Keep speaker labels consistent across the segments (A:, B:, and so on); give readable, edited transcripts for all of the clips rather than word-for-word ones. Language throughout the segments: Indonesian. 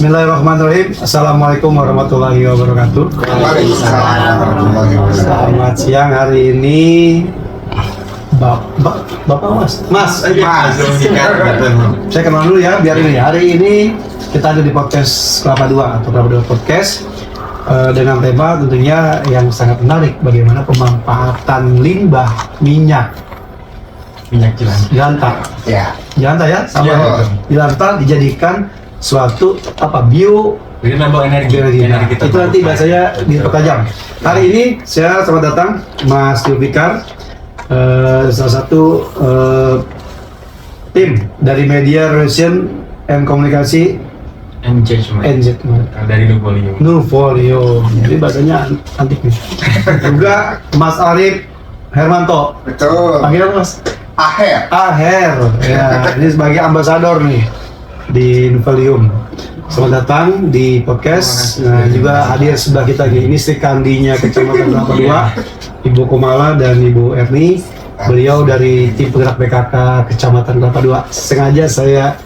A: Bismillahirrahmanirrahim. Assalamualaikum warahmatullahi wabarakatuh. Selamat siang. Hari ini Bapak Mas. Saya kenal dulu ya, biar ini. Hari ini kita ada di podcast Kelapa Dua atau Kelapa Dua Podcast dengan tema tentunya yang sangat menarik, bagaimana pemanfaatan limbah minyak jelantah.
B: Ya.
A: Jelantah ya, sama ya. Jelantah dijadikan suatu
C: renewable energi
A: itu nanti bahasanya dipertajam. Hari ini saya selamat datang Mas Zulfikar, salah satu tim dari Media Relation and Komunikasi
C: Engagement dari
A: Nuvolio. Jadi bahasanya antik nih. Juga Mas Arif Hermanto.
B: Betul.
A: Panggil Mas
B: Aher.
A: Ya, ini sebagai ambasador nih di Nuvolium. Selamat datang di podcast. Nah, juga hadir sebelah kita ini Sri Kandinya Kecamatan Kelapa Dua, Ibu Komala dan Ibu Erni. Beliau dari tim penggerak PKK Kecamatan Kelapa Dua. Sengaja saya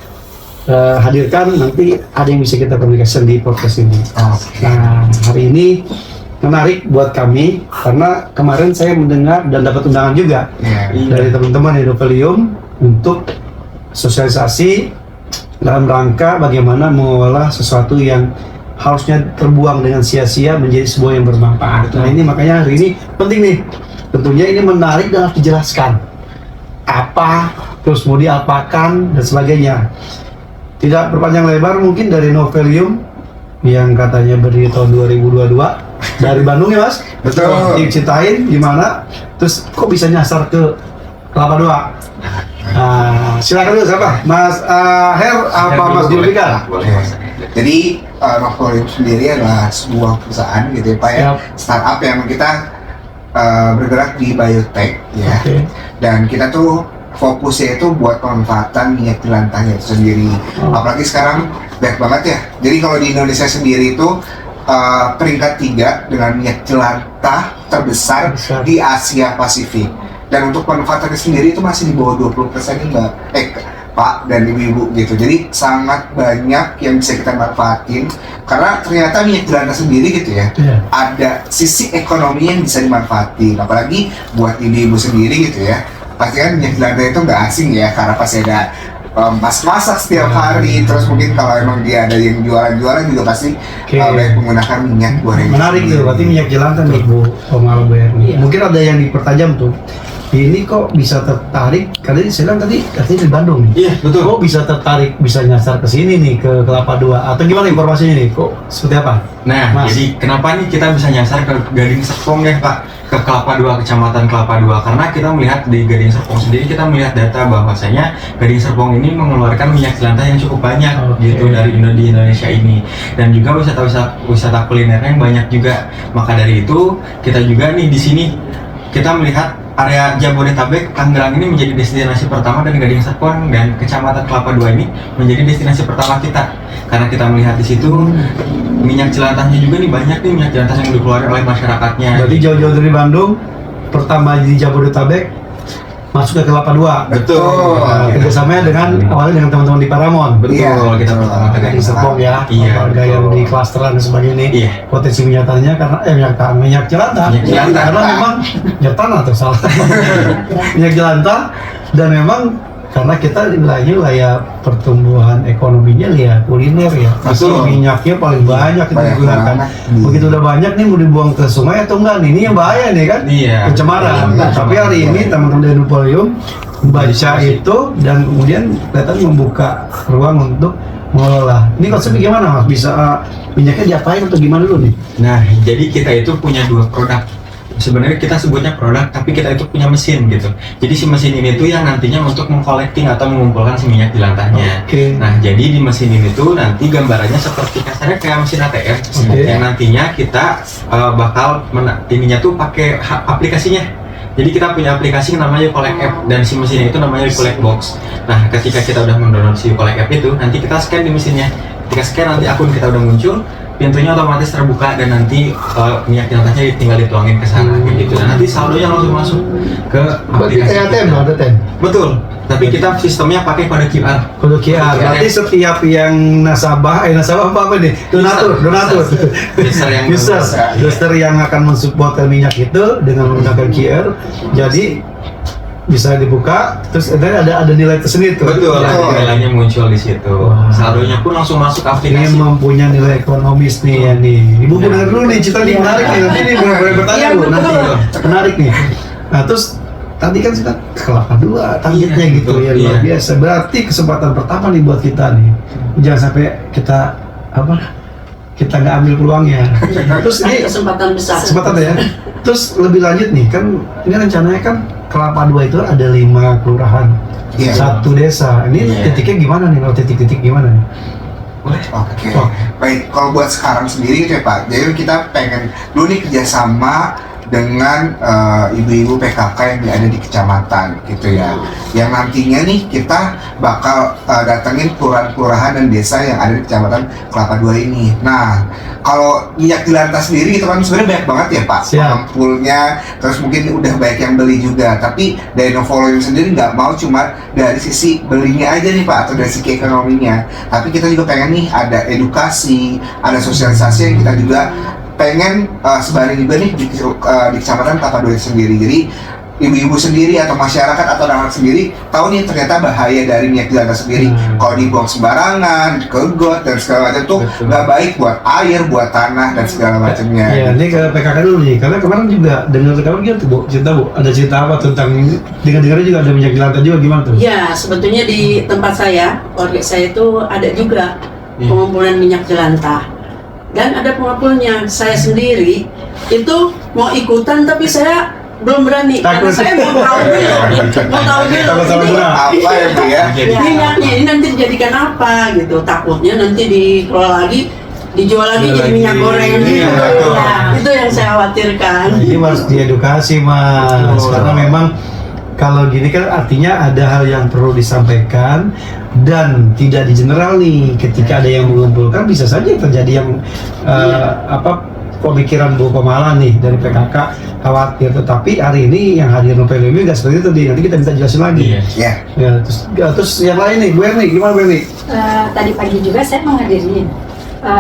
A: hadirkan, nanti ada yang bisa kita komunikasikan di podcast ini. Nah, hari ini menarik buat kami karena kemarin saya mendengar dan dapat undangan juga dari teman-teman di Nuvolium untuk sosialisasi dalam rangka bagaimana mengolah sesuatu yang harusnya terbuang dengan sia-sia menjadi sebuah yang bermanfaat. Nah, ini makanya hari ini penting nih. Tentunya ini menarik dan harus dijelaskan apa, terus mau diapakan dan sebagainya. Tidak berpanjang lebar, mungkin dari Nuvolium yang katanya berdiri tahun 2022 dari Bandung ya Mas?
B: Betul.
A: Diceritain gimana, terus kok bisa nyasar ke Kelapa Dua? Nah, silakan dulu siapa? Mas Her apa Mas Zulfikar?
B: Jadi Nuvolium sendiri adalah sebuah perusahaan gitu ya Pak ya, startup yang kita bergerak di biotech ya. Dan kita tuh fokusnya itu buat pemanfaatan minyak jelantahnya itu sendiri. Apalagi sekarang banyak banget ya. Jadi kalau di Indonesia sendiri itu peringkat 3 dengan minyak jelantah terbesar di Asia Pasifik. Dan untuk pemanfaatannya sendiri itu masih di bawah 20% nih Mbak, Pak dan Ibu-ibu gitu. Jadi sangat banyak yang bisa kita manfaatin karena ternyata minyak jelantah sendiri gitu ya, ada sisi ekonomi yang bisa dimanfaatin. Apalagi buat ibu-ibu sendiri gitu ya, pasti kan minyak jelantah itu nggak asing ya, karena pasti ada masak setiap hari. Terus mungkin kalau emang dia ada yang jualan-jualan juga pasti banyak menggunakan minyak goreng.
A: Menarik tuh, berarti minyak jelantah nih Bu Komala Berni. Mungkin ada yang dipertajam tuh. Ini kok bisa tertarik? Karena saya bilang tadi katanya di Bandung nih.
C: Iya, betul.
A: Kok bisa tertarik, bisa nyasar ke sini nih, ke Kelapa Dua? Atau gimana informasinya nih? Kok seperti apa?
C: Nah,
A: Mas,
C: jadi kenapa nih kita bisa nyasar ke Gading Serpong ya Pak? Ke Kelapa Dua, Kecamatan Kelapa Dua. Karena kita melihat di Gading Serpong sendiri, kita melihat data bahwasanya Gading Serpong ini mengeluarkan minyak jelantah yang cukup banyak gitu di Indonesia ini. Dan juga wisata kulinernya yang banyak juga. Maka dari itu kita juga nih di sini kita melihat area Jabodetabek, Tangerang ini menjadi destinasi pertama, dan Gading Serpong dan Kecamatan Kelapa Dua ini menjadi destinasi pertama kita. Karena kita melihat di situ minyak jelantahnya juga nih, banyak nih minyak jelantah yang dikeluarkan oleh masyarakatnya.
A: Jadi jauh-jauh dari Bandung, pertama di Jabodetabek, masuk ke Kelapa Dua.
B: Betul.
A: Kerjasamanya awalnya dengan teman-teman di Paramount.
C: Betul, kita pertama ke Gading
A: Serpong ya, warga yang di klasteran dan sebagainya ini. Potensi minyaknya karena minyak jelantah. Karena memang minyak tanah tuh salah. Minyak jelantah, dan memang karena kita wilayah pertumbuhan ekonominya ya kuliner ya. Betul. Minyaknya paling banyak kita gunakan. Begitu udah banyak nih mau dibuang ke sungai atau enggak nih? Ini yang bahaya nih kan? Pencemaran. Tapi hari ini teman-teman dari Nuvolium membaca itu dan kemudian kelihatan membuka ruang untuk mengelola. Ini konsepnya gimana Mas? Bisa minyaknya diapain atau gimana dulu nih?
C: Nah, jadi kita itu punya 2 produk. Sebenarnya kita sebutnya produk, tapi kita itu punya mesin gitu. Jadi si mesin ini tuh yang nantinya untuk mengkolekting atau mengumpulkan si minyak jelantahnya. Nah, jadi di mesin ini tuh nanti gambarannya seperti kasarnya kayak mesin ATM. Yang nantinya kita bakal ininya tuh pakai aplikasinya. Jadi kita punya aplikasi namanya Collect App, dan si mesinnya itu namanya Collect Box. Nah, ketika kita udah mendownload si Collect App itu, nanti kita scan di mesinnya. Ketika scan nanti akun kita udah muncul, pintunya otomatis terbuka dan nanti minyak jelantahnya tinggal dituangin ke sana kayak gitu. Dan nanti saldonya langsung masuk ke
A: Berarti
C: aplikasi
A: kayak ATM
C: kita.
A: dong, ada ATM.
C: Betul. Tapi kita sistemnya pakai kode QR.
A: Kode QR. Berarti setiap yang nasabah apa nih? Donatur. User yang akan mensupport minyak itu dengan menggunakan QR. Jadi bisa dibuka, terus ada nilai tersendiri tuh.
C: Betul. Nilainya muncul di situ.
A: Wah.
C: Saldonya pun langsung masuk
A: Ini
C: aplikasi.
A: mempunyai nilai ekonomis nih ya nih. Ibu dengar dulu nih, cerita nih menarik nih. Nanti nih boleh bertanya
D: Iya,
A: Bu,
D: betul.
A: nanti menarik nih. Nah terus tadi kan kita kelapa 2 targetnya
C: Iya,
A: gitu
C: betul.
A: ya luar
C: Iya.
A: biasa. Berarti kesempatan pertama nih buat kita nih. Jangan sampai kita nggak ambil peluangnya. Terus ini
D: Kesempatan besar.
A: kesempatan ya. Terus lebih lanjut nih kan ini rencananya kan Kelapa 2 itu ada 5 kelurahan,
B: Iya.
A: 1 desa. Ini
C: Iya.
A: titiknya gimana nih? Kalau titik-titik gimana nih?
C: Boleh.
B: Oke,
A: Oh.
B: baik. Kalau buat sekarang sendiri gitu ya Pak, jadi kita pengen dulu nih kerjasama dengan ibu-ibu PKK yang ada di kecamatan gitu ya. Yang nantinya nih kita bakal datengin kelurahan dan desa yang ada di kecamatan Kelapa 2 ini. Nah, kalau minyak jelantah sendiri itu kan sebenarnya banyak banget ya Pak,
A: Siap.
B: pengumpulnya, terus mungkin udah banyak yang beli juga. Tapi dari Novolume sendiri nggak mau cuma dari sisi belinya aja nih Pak, atau dari sisi ekonominya. Tapi kita juga pengen nih ada edukasi, ada sosialisasi yang kita juga pengen sebarin juga nih di kecamatan Kelapa 2 sendiri. Jadi ibu-ibu sendiri atau masyarakat atau anak sendiri tahu nih ternyata bahaya dari minyak jelantah sendiri. Kalau dibuang sembarangan, ke got dan segala macam tuh
C: Betul.
B: nggak baik buat air, buat tanah dan segala macamnya.
A: Iya, ini ke PKK dulu nih, karena kemarin juga dengar kamu gitu Bu, cerita Bu, ada cerita apa tentang ini? Dengar-dengar juga ada minyak jelantah juga gimana tuh?
D: Ya, sebetulnya di tempat saya, keluarga saya itu ada juga
C: Iya.
D: pengumpulan minyak jelantah. Dan ada pengumpulnya. Saya sendiri itu mau ikutan tapi saya belum berani.
A: Takut.
D: Karena saya mau tahu dulu.
A: Takut-takut
D: Ini
A: benar.
B: Apa ya Bu ya?
C: Jadi
D: minyaknya ini nanti dijadikan apa gitu. Takutnya nanti dikelola lagi, dijual lagi
A: Jual
D: jadi
A: lagi.
D: minyak goreng
A: Iya,
D: gitu.
C: betul.
D: Nah, itu yang saya khawatirkan.
A: Nah, ini harus diedukasi Mas,
C: Betul.
A: karena memang kalau gini kan artinya ada hal yang perlu disampaikan dan tidak di general nih. Ketika ada yang mengumpulkan bisa saja terjadi yang pemikiran Bu Komala nih dari PKK khawatir. Tetapi hari ini yang hadir Novolume nggak seperti itu. Nanti kita bisa jelasin lagi.
C: Iya.
B: Ya.
A: Ya, terus yang lain nih, Bu Erni, gimana Bu Erni?
E: Tadi pagi juga saya menghadiri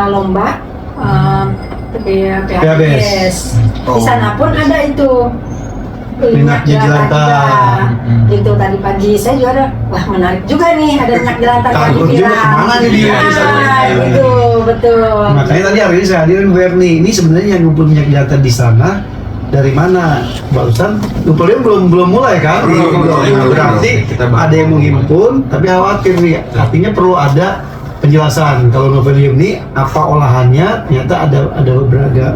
E: lomba
A: PHBS.
E: PHBS. Di sana pun ada itu
A: Minyaknya jelantah.
E: Itu tadi pagi saya juga ada, wah menarik juga nih ada minyak jelantah
A: Takut
E: tadi
A: juga
E: bilang.
A: kemana nih dia?
E: Gitu, betul.
A: Makanya tadi hari ini saya hadirin Bu Erni. Ini sebenarnya yang ngumpul minyak jelantah di sana dari mana? Barusan ngumpulnya belum mulai kan?
B: Belum.
A: Berarti
C: Kita baru
A: ada yang menghimpun, tapi khawatir nih. Artinya perlu ada penjelasan. Kalau Novolume ini apa olahannya? Ternyata ada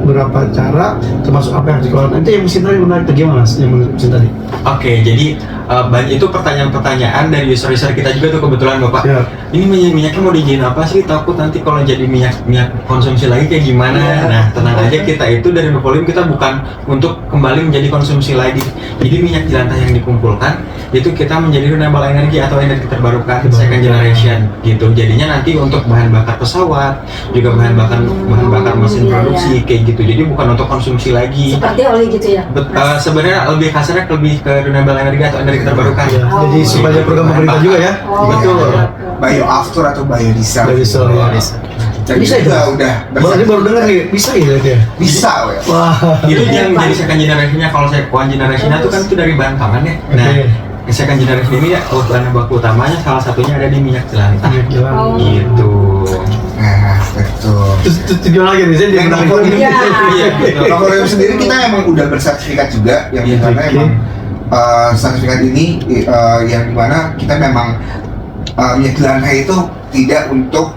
A: beberapa cara, termasuk apa yang harus dikelola. Nanti yang mesin tadi menarik tuh gimana Mas? Yang mesin tadi?
C: Oke, jadi banyak itu pertanyaan-pertanyaan dari user-user kita juga tuh kebetulan Bapak.
A: Ya.
C: Ini minyaknya mau dijadiin apa sih? Takut nanti kalau jadi minyak konsumsi lagi kayak gimana?
D: Iya.
C: Nah, tenang aja, kita itu dari Novolume kita bukan untuk kembali menjadi konsumsi lagi. Jadi minyak jelantah yang dikumpulkan itu kita menjadi renewable energy atau energi terbarukan second generation gitu. Jadinya nanti untuk bahan bakar pesawat, juga bahan bakar mesin
E: Iya,
C: produksi kayak gitu. Jadi bukan untuk konsumsi lagi.
E: Seperti oli gitu ya.
C: Sebenarnya lebih kasarnya lebih ke renewable energy atau energi terbarukan.
A: Ya,
E: Oh.
A: jadi supaya program pemerintah juga ya.
E: Oh,
C: Betul.
E: iya.
B: Bioaftur atau biodiesel.
A: Biodiesel, ya.
B: Dan
A: Bisa
B: juga
A: itu?
B: udah
A: Ini baru dengar nih, bisa ya itu ya?
B: bisa ya.
A: Wah.
C: Itu yang jadi second generation-nya. Kalau one generation-nya itu kan itu dari bahan pangan ya. Nah,
A: Oke.
C: second generation ini ya bahan baku utamanya salah satunya ada di minyak jelantah.
A: Minyak jelantah.
E: Oh.
C: Gitu.
B: Nah, betul.
A: Terus tujuan lagi nih, saya jadi menarik lagi.
E: Iya.
C: Iya, gitu.
B: Novolume sendiri kita emang udah bersertifikat juga, yang
C: Iya,
B: dimana
A: oke.
B: emang sertifikat ini yang dimana kita memang minyak jelantah itu tidak untuk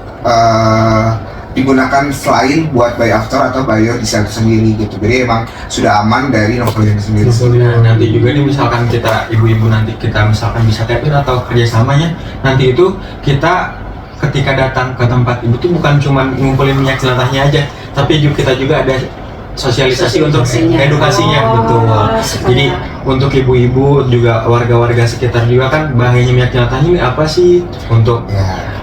B: digunakan selain buat bioaftur atau biodiesel itu sendiri gitu. Jadi emang sudah aman dari Novolume sendiri.
C: Nah, nanti juga nih misalkan kita ibu-ibu nanti kita misalkan bisa tap in atau kerjasamanya, nanti itu kita ketika datang ke tempat ibu tuh bukan cuma ngumpulin minyak jelantahnya aja, tapi juga kita juga ada sosialisasi untuk
D: Sosialisasinya.
C: edukasinya.
E: Oh,
C: Betul.
E: supaya-
C: Jadi untuk ibu-ibu juga warga-warga sekitar juga kan bahayanya minyak jelantah ini apa sih, untuk
B: Ya.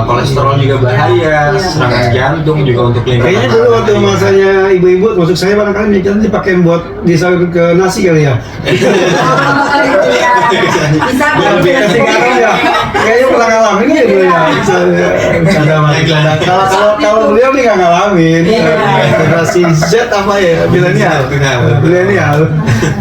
C: kolesterol juga bahaya,
D: Iya.
C: serangan jantung juga untuk lingkungan.
A: Kayaknya dulu waktu masanya ibu-ibu, maksud saya barangkali minyak jantung dipakai buat disayur ke nasi kali ya.
E: Bisa
A: Kasih garam ya. Kayaknya pernah ngalamin ya dulu ya. Kalau beliau nih nggak ngalamin. Generasi Z apa ya? Milenial.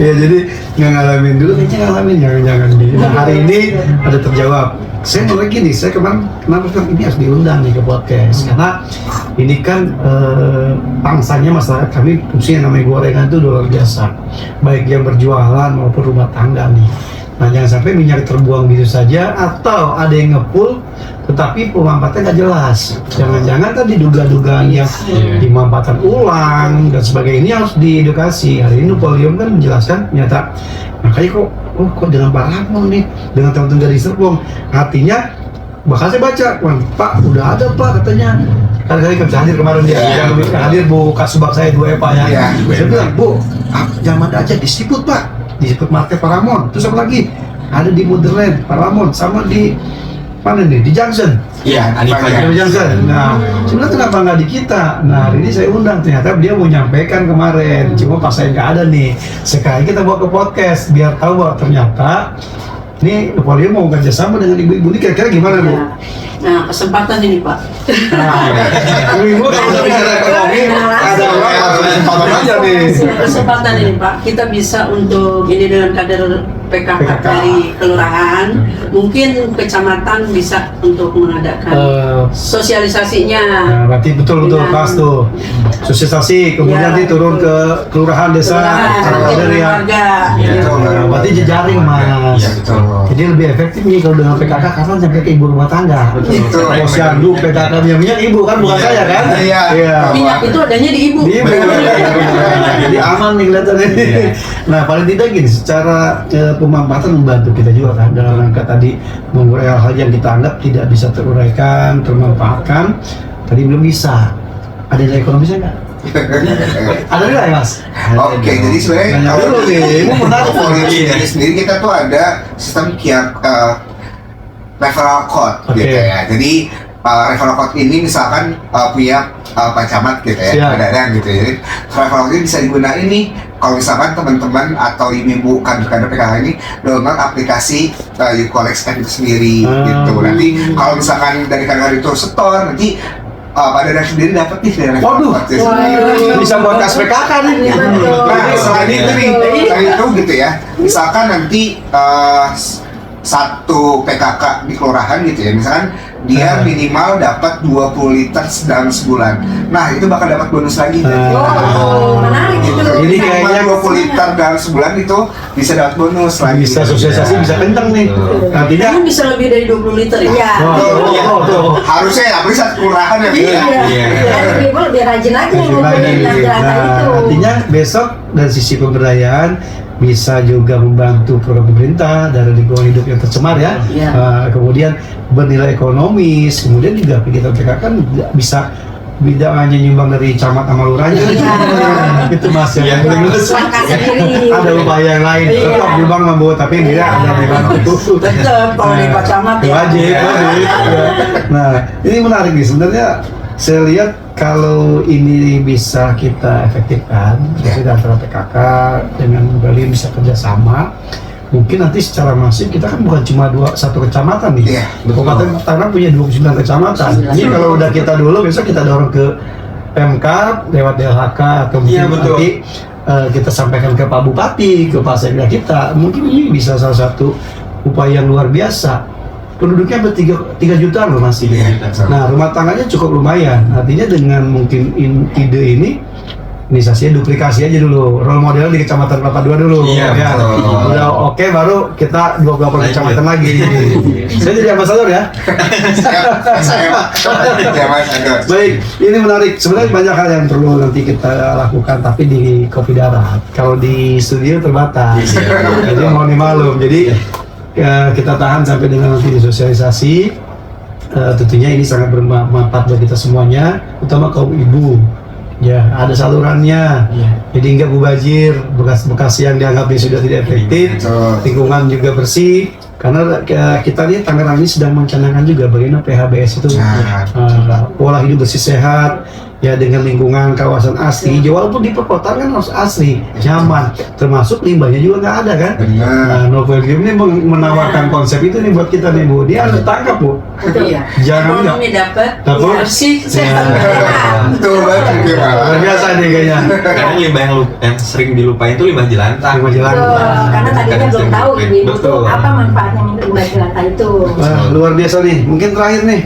A: Ya jadi nggak ngalamin dulu, kayaknya ngalamin jangan-jangan. Nah, hari ini ada terjawab. Saya mulai gini, saya kemarin kenapa ini harus diundang nih ke podcast karena ini kan pangsanya masyarakat kami fungsinya namanya gorengan itu luar biasa, baik yang berjualan maupun rumah tangga nih. Nah jangan sampai minyak terbuang gitu saja atau ada yang ngepul tetapi pemanfaatnya nggak jelas. Jangan-jangan tadi duga-dugaan yang dimanfaatkan ulang dan sebagainya ini harus diedukasi. Hari ini Nupolium kan menjelaskan ternyata makanya kok dengan Pak Ramon nih, dengan teman-teman dari Serpong, artinya bahkan saya baca, Pak udah ada Pak katanya. Kali-kali kan hadir kemarin dia, yang hadir Bu Kasubag saya 2 Pak ya. Saya bilang, Bu, zaman aja disebut Pak, disebut market Pak Ramon. Terus apa lagi? Ada di Motherland Pak Ramon, sama di mana nih? Di Junction.
C: Iya,
A: Di Junction. Nah, sebenarnya kenapa nggak di kita? Nah, hari ini saya undang, ternyata dia mau nyampaikan kemarin, cuma pas saya nggak ada nih. Sekali kita bawa ke podcast, biar tahu bahwa ternyata ini Nupolium mau kerjasama dengan ibu-ibu ini kira-kira gimana Bu?
D: Nah, kesempatan ini Pak.
A: Ibu kalau bicara ekonomi ada orang harus kesempatan aja nih.
D: Kesempatan ini Pak, kita bisa untuk ini dengan kader PKK dari kelurahan, mungkin kecamatan bisa untuk mengadakan sosialisasinya.
A: Nah, berarti betul pas tuh sosialisasi, kemudian nanti turun ke kelurahan desa, kader ya.
D: Warga.
A: Nah, berarti jejaring Mas.
C: Iya, betul.
A: Jadi lebih efektif nih kalau dengan PKK karena sampai ke ibu rumah tangga.
B: Betul.
A: Posyandu PKK minyak ibu kan bukan saya kan?
B: Iya.
D: Minyak itu adanya di ibu.
A: Di ibu. Jadi aman nih kelihatannya. Nah paling tidak gini, secara pemanfaatan membantu kita juga kan dalam rangka tadi mengurai hal yang kita anggap tidak bisa teruraikan, termanfaatkan. Tadi belum bisa. Ada nilai ekonomisnya nggak? Ada nggak ya Mas?
B: Oke, jadi sebenarnya
A: Banyak
B: kalau
A: dulu nih,
B: di
A: ini menarik.
B: Nupolium sendiri kita tuh ada sistem referral code
A: Oke.
B: gitu ya. Jadi referral code ini misalkan punya Pak Camat gitu ya,
A: Siap.
B: Dadang gitu ya. Jadi referral code ini bisa digunakan nih kalau misalkan teman-teman atau ibu kader-kader PKK ini download aplikasi YouCollect itu sendiri gitu. Nanti kalau misalkan dari kader itu setor nanti Pak Dadang sendiri dapat nih dari referral
A: Waduh,
B: code sendiri.
A: bisa buat kas PKK nih.
B: Nah, selain itu nih, selain itu gitu ya, misalkan nanti satu PKK di kelurahan gitu ya, misalkan dia minimal dapat 20 liter dalam sebulan. Nah, itu bakal dapat bonus lagi.
E: Menarik itu.
A: Jadi
B: Cuma
A: kayaknya
B: 20 liter dalam sebulan itu bisa dapat bonus lagi.
A: bisa sosialisasi, bisa kenceng nih. Artinya
D: Kan bisa lebih dari 20 liter ya.
E: Iya.
A: tuh.
B: Harusnya ya, apalagi satu kelurahan ya.
E: Iya.
C: Iya.
E: Dan ibu lebih rajin lagi ngumpulin data-data
A: Nah,
E: itu.
A: artinya besok dari sisi pemberdayaan bisa juga membantu program pemerintah dari lingkungan hidup yang tercemar ya.
D: Iya.
A: Kemudian bernilai ekonomis, kemudian juga kegiatan PKK kan bisa tidak hanya nyumbang dari camat sama lurahnya. Itu Mas yang paling
E: Langkah sendiri.
A: ada upaya yang lain tetap nyumbang membawa tapi dia ada membantu.
D: Tetap kalau di Pak Camat ya.
A: Wajib. Nah, ini menarik nih sebenarnya. Saya lihat kalau ini bisa kita efektifkan, maksudnya antara PKK dengan Nupolium bisa kerjasama, mungkin nanti secara masif kita kan bukan cuma satu kecamatan nih.
B: Iya,
A: Kabupaten Tanah punya 29 kecamatan. Ini kalau udah kita dulu, besok kita dorong ke Pemkab lewat DLHK atau mungkin
C: Iya, betul.
A: nanti kita sampaikan ke Pak Bupati, ke Pak Sekda kita. Mungkin ini bisa salah satu upaya yang luar biasa. Penduduknya hampir 3 juta loh masih. Nah, rumah tangganya cukup lumayan. Artinya dengan mungkin ide ini saya duplikasi aja dulu. Role model di Kecamatan Kelapa II dulu.
C: Iya,
A: ya.
C: betul.
A: Udah oke, baru kita 20 kecamatan lagi. Saya jadi ambasador ya.
B: Saya ya Mas Agus.
A: Baik, ini menarik. Sebenarnya banyak hal yang perlu nanti kita lakukan, tapi di Kopi Darat. Kalau di studio terbatas. Jadi mohon dimaklum. Jadi kita tahan sampai dengan nanti disosialisasi. Tentunya ini sangat bermanfaat bagi kita semuanya, utama kaum ibu. Ya, ada salurannya. Jadi enggak mubazir, bekas-bekas yang dianggap ini sudah tidak efektif.
B: Betul.
A: Lingkungan juga bersih. Karena kita lihat Tangerang ini sedang mencanangkan juga bagaimana PHBS itu pola hidup bersih sehat ya dengan lingkungan kawasan asli. Walaupun di perkotaan kan harus asli, nyaman, termasuk limbahnya juga nggak ada kan. Nah, Novelium ini menawarkan konsep itu nih buat kita nih Bu. Dia harus tangkap Bu.
D: Iya.
A: Jangan
D: ekonomi dapat,
A: Dapat.
D: bersih,
A: Ya.
D: sehat.
B: Betul banget.
A: Luar biasa nih kayaknya.
C: Karena limbah yang sering dilupain itu limbah jelantah.
A: Limbah jelantah.
E: Betul, karena tadinya belum tahu ibu-ibu tuh
C: Betul.
E: apa manfaatnya limbah jelantah itu.
A: Wah, luar biasa nih. Mungkin terakhir nih,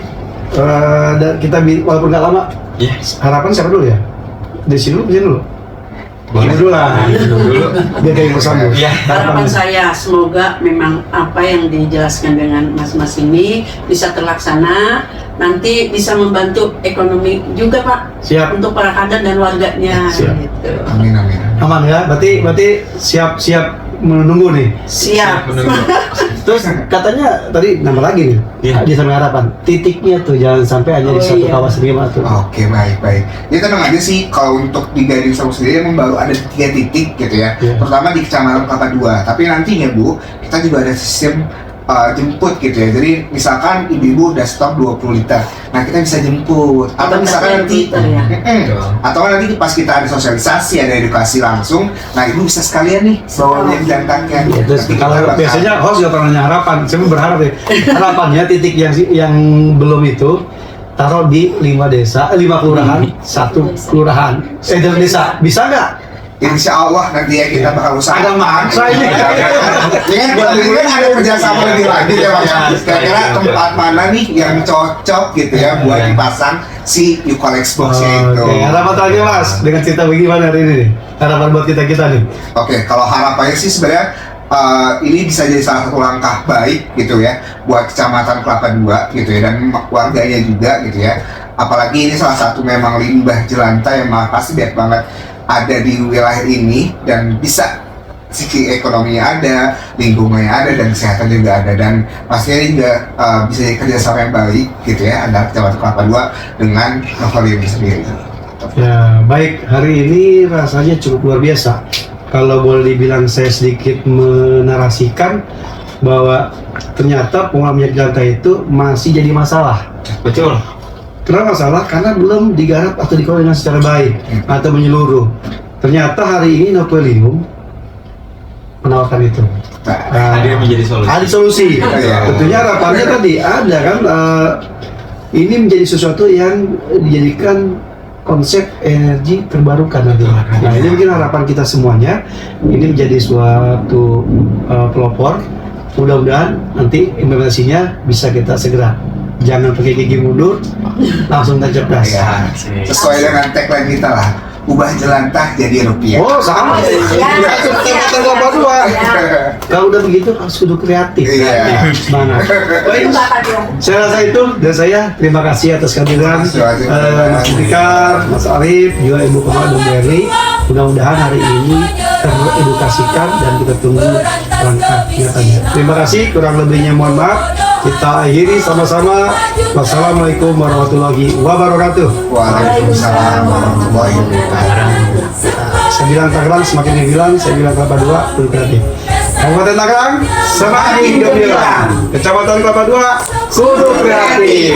A: dan kita walaupun nggak lama,
C: Iya.
A: harapan siapa dulu ya? Dari sini dulu.
C: Boleh.
A: Ibu dulu lah.
C: Dulu.
A: Biar kayak bersambung.
C: Iya.
D: Harapan saya semoga memang apa yang dijelaskan dengan Mas ini bisa terlaksana, nanti bisa membantu ekonomi juga Pak
A: Siap.
D: untuk para kader dan warganya.
A: Siap.
D: Gitu.
B: Amin amin.
A: Aman ya? Berarti siap menunggu nih.
D: Siap.
C: Menunggu.
A: Terus katanya tadi nambah lagi nih.
C: Iya.
A: Di Samping Harapan. Titiknya tuh jangan sampai hanya di
D: Oh,
A: satu
D: iya.
A: kawasan gimana tuh.
B: Oke, baik. Ya tenang aja sih, kalau untuk di Gading Serpong sendiri emang baru ada 3 titik gitu ya.
A: Iya.
B: Pertama di Kecamatan Kelapa II. Tapi nantinya Bu, kita juga ada sistem jemput gitu ya. Jadi misalkan ibu-ibu udah stok 20 liter, nah kita bisa jemput. Atau misalkan nanti,
D: Liter ya.
B: atau nanti pas kita ada sosialisasi, ada edukasi langsung, nah ibu bisa sekalian nih bawa minyak jelantaknya.
A: Ya, terus
B: Nanti kita
A: kalau
B: bakal-
A: biasanya host nggak pernah nanya harapan, saya berharap ya harapannya titik yang belum itu taruh di 5 desa, 5 kelurahan, 1 kelurahan, desa, bisa nggak?
B: Insya Allah nanti ya kita bakal
A: Ada
B: usahakan.
A: maksa ini.
B: Ya kan buat ada kerjasama lebih lanjut ya Pak. Kira-kira tempat mana nih yang cocok gitu ya buat dipasang si Eucalyptus box-nya itu.
A: Oke, harapan terakhir Mas dengan cerita bagaimana hari ini nih? Harapan buat kita nih.
B: Oke, kalau harapannya sih sebenarnya ini bisa jadi salah satu langkah baik gitu ya buat Kecamatan Kelapa II gitu ya dan warganya juga gitu ya. Apalagi ini salah satu memang limbah jelantah yang pasti banyak banget ada di wilayah ini dan bisa sisi ekonominya ada, lingkungannya ada dan kesehatan juga ada dan pastinya ini juga bisa jadi kerjasama yang baik gitu ya antara Kecamatan Kelapa II dengan Novelium sendiri.
A: Ya, baik. Hari ini rasanya cukup luar biasa. Kalau boleh dibilang saya sedikit menarasikan bahwa ternyata pengolahan minyak jelantah itu masih jadi masalah.
C: Betul.
A: Kenapa masalah? Karena belum digarap atau dikelola dengan secara baik atau menyeluruh. Ternyata hari ini Novelium menawarkan itu.
C: Hadir menjadi solusi.
A: Ada solusi.
B: Iya.
A: Tentunya harapannya tadi ada kan ini menjadi sesuatu yang dijadikan konsep energi terbarukan nanti. Nah ini mungkin harapan kita semuanya. Ini menjadi suatu pelopor. Mudah-mudahan nanti implementasinya bisa kita segera. Jangan pakai gigi mundur, langsung tancap gas.
B: Ya, sesuai dengan tagline kita lah, ubah jelantah jadi rupiah.
A: Oh sama.
E: Ya.
A: Kecamatan Kelapa II. Kalau udah begitu harus kudu kreatif.
B: Iya.
A: Semangat. Baik.
E: Bapak dia.
A: Saya rasa itu dan saya terima kasih atas kehadiran Mas Fikar, Mas Arif, juga Ibu Kemal dan Bu Erli. Mudah-mudahan hari ini teredukasikan dan kita tunggu langkah nyatanya. Terima kasih, kurang lebihnya mohon maaf. Kita akhiri sama-sama. Wassalamualaikum warahmatullahi wabarakatuh.
B: Waalaikumsalam warahmatullahi wabarakatuh.
A: Saya bilang Tangerang semakin dibilang, saya bilang Kelapa II kudu kreatif. Kabupaten Tangerang semakin gemilang. Kecamatan Kelapa II kudu kreatif.